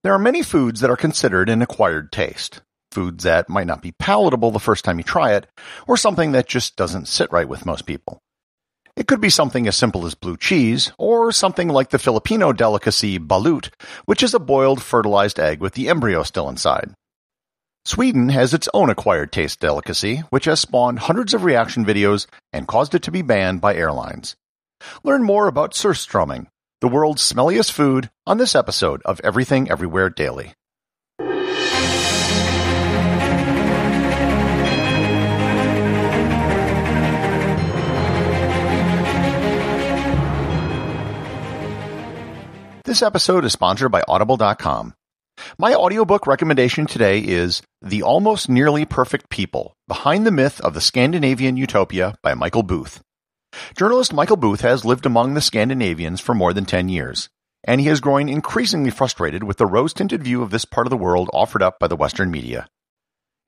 There are many foods that are considered an acquired taste. Foods that might not be palatable the first time you try it, or something that just doesn't sit right with most people. It could be something as simple as blue cheese, or something like the Filipino delicacy balut, which is a boiled fertilized egg with the embryo still inside. Sweden has its own acquired taste delicacy, which has spawned hundreds of reaction videos and caused it to be banned by airlines. Learn more about Surströmming, the world's smelliest food, on this episode of Everything Everywhere Daily. This episode is sponsored by Audible.com. My audiobook recommendation today is The Almost Nearly Perfect People, Behind the Myth of the Scandinavian Utopia by Michael Booth. Journalist Michael Booth has lived among the Scandinavians for more than 10 years, and he has grown increasingly frustrated with the rose-tinted view of this part of the world offered up by the Western media.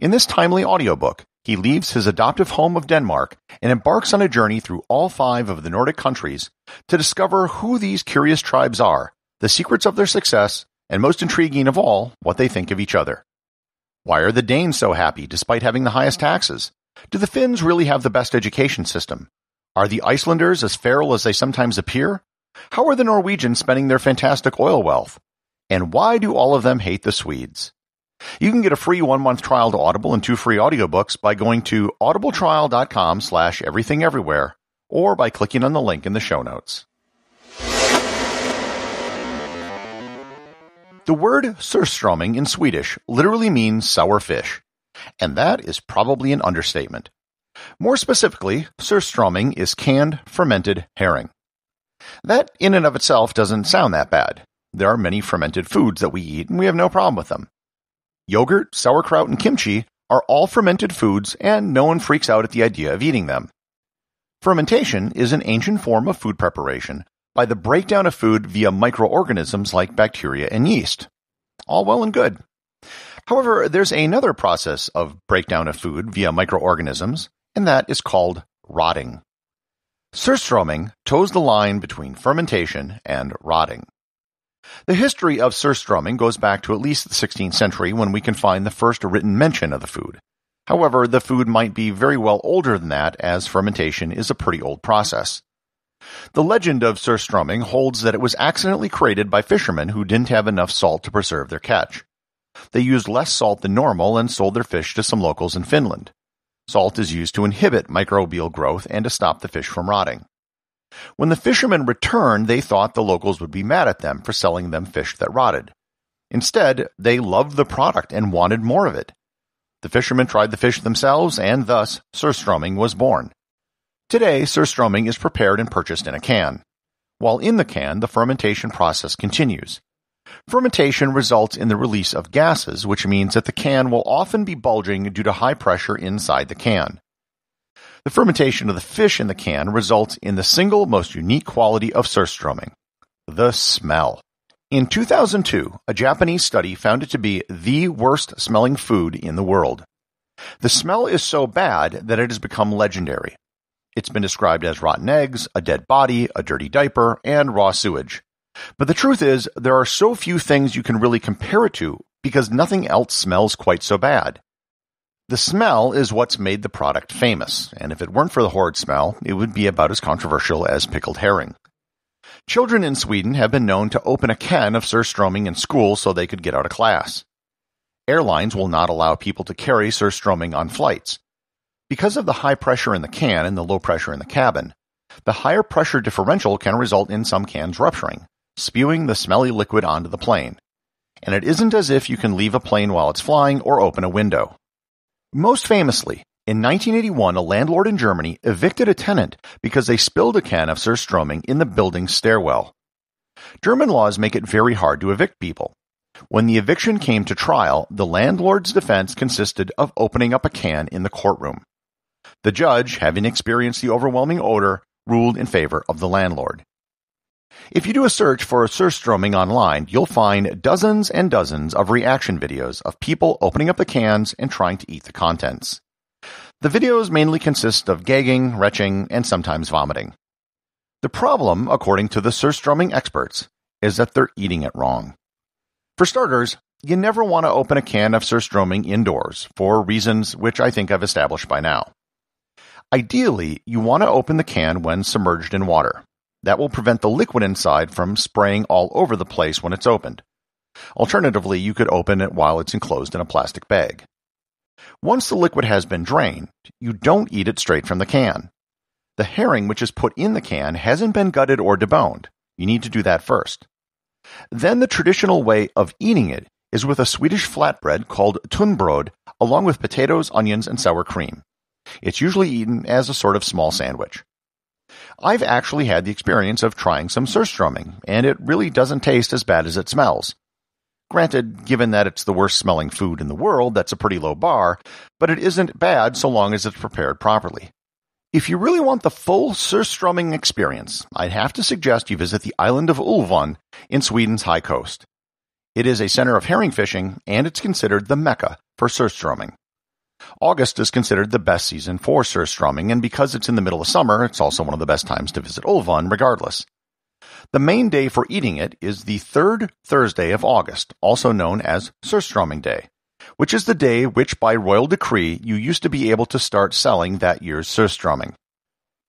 In this timely audiobook, he leaves his adoptive home of Denmark and embarks on a journey through all 5 of the Nordic countries to discover who these curious tribes are, the secrets of their success, and most intriguing of all, what they think of each other. Why are the Danes so happy despite having the highest taxes? Do the Finns really have the best education system? Are the Icelanders as feral as they sometimes appear? How are the Norwegians spending their fantastic oil wealth? And why do all of them hate the Swedes? You can get a free 1-month trial to Audible and 2 free audiobooks by going to audibletrial.com/everythingeverywhere or by clicking on the link in the show notes. The word Surströmming in Swedish literally means sour fish, and that is probably an understatement. More specifically, Surströmming is canned, fermented herring. That in and of itself doesn't sound that bad. There are many fermented foods that we eat, and we have no problem with them. Yogurt, sauerkraut, and kimchi are all fermented foods, and no one freaks out at the idea of eating them. Fermentation is an ancient form of food preparation by the breakdown of food via microorganisms like bacteria and yeast. All well and good. However, there's another process of breakdown of food via microorganisms, and that is called rotting. Surströmming toes the line between fermentation and rotting. The history of Surströmming goes back to at least the 16th century when we can find the first written mention of the food. However, the food might be very well older than that, as fermentation is a pretty old process. The legend of Surströmming holds that it was accidentally created by fishermen who didn't have enough salt to preserve their catch. They used less salt than normal and sold their fish to some locals in Finland. Salt is used to inhibit microbial growth and to stop the fish from rotting. When the fishermen returned, they thought the locals would be mad at them for selling them fish that rotted. Instead, they loved the product and wanted more of it. The fishermen tried the fish themselves, and thus Surströmming was born. Today, Surströmming is prepared and purchased in a can. While in the can, the fermentation process continues. Fermentation results in the release of gases, which means that the can will often be bulging due to high pressure inside the can. The fermentation of the fish in the can results in the single most unique quality of Surströmming: the smell. In 2002, a Japanese study found it to be the worst-smelling food in the world. The smell is so bad that it has become legendary. It's been described as rotten eggs, a dead body, a dirty diaper, and raw sewage. But the truth is, there are so few things you can really compare it to because nothing else smells quite so bad. The smell is what's made the product famous, and if it weren't for the horrid smell, it would be about as controversial as pickled herring. Children in Sweden have been known to open a can of Surströmming in school so they could get out of class. Airlines will not allow people to carry Surströmming on flights. Because of the high pressure in the can and the low pressure in the cabin, the higher pressure differential can result in some cans rupturing, spewing the smelly liquid onto the plane. And it isn't as if you can leave a plane while it's flying or open a window. Most famously, in 1981, a landlord in Germany evicted a tenant because they spilled a can of Surströmming in the building's stairwell. German laws make it very hard to evict people. When the eviction came to trial, the landlord's defense consisted of opening up a can in the courtroom. The judge, having experienced the overwhelming odor, ruled in favor of the landlord. If you do a search for Surströmming online, you'll find dozens and dozens of reaction videos of people opening up the cans and trying to eat the contents. The videos mainly consist of gagging, retching, and sometimes vomiting. The problem, according to the Surströmming experts, is that they're eating it wrong. For starters, you never want to open a can of Surströmming indoors, for reasons which I think I've established by now. Ideally, you want to open the can when submerged in water. That will prevent the liquid inside from spraying all over the place when it's opened. Alternatively, you could open it while it's enclosed in a plastic bag. Once the liquid has been drained, you don't eat it straight from the can. The herring which is put in the can hasn't been gutted or deboned. You need to do that first. Then the traditional way of eating it is with a Swedish flatbread called tunnbröd, along with potatoes, onions, and sour cream. It's usually eaten as a sort of small sandwich. I've actually had the experience of trying some Surströmming, and it really doesn't taste as bad as it smells. Granted, given that it's the worst smelling food in the world, that's a pretty low bar, but it isn't bad so long as it's prepared properly. If you really want the full Surströmming experience, I'd have to suggest you visit the island of Ulvön in Sweden's high coast. It is a center of herring fishing, and it's considered the Mecca for Surströmming. August is considered the best season for Surströmming, and because it's in the middle of summer, it's also one of the best times to visit Ulvön regardless. The main day for eating it is the third Thursday of August, also known as Surströmming Day, which is the day which by royal decree you used to be able to start selling that year's Surströmming.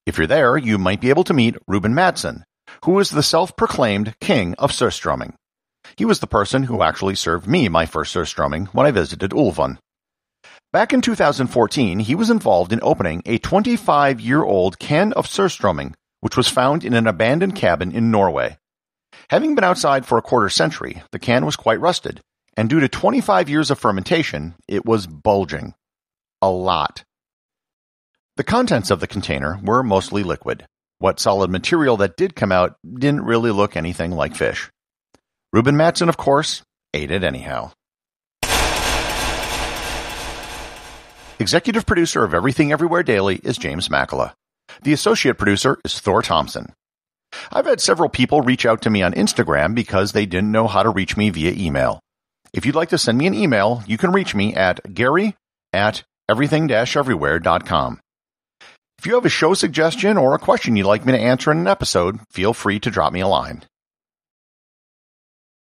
If you're there, you might be able to meet Ruben Madsen, who is the self-proclaimed King of Surstrmming. He was the person who actually served me my first Surströmming when I visited Ulvön. Back in 2014, he was involved in opening a 25-year-old can of Surströmming, which was found in an abandoned cabin in Norway. Having been outside for a quarter century, the can was quite rusted, and due to 25 years of fermentation, it was bulging. A lot. The contents of the container were mostly liquid. What solid material that did come out didn't really look anything like fish. Ruben Madsen, of course, ate it anyhow. Executive producer of Everything Everywhere Daily is James Makkyla. The associate producer is Thor Thomsen. I've had several people reach out to me on Instagram because they didn't know how to reach me via email. If you'd like to send me an email, you can reach me at gary@everything-everywhere.com. If you have a show suggestion or a question you'd like me to answer in an episode, feel free to drop me a line.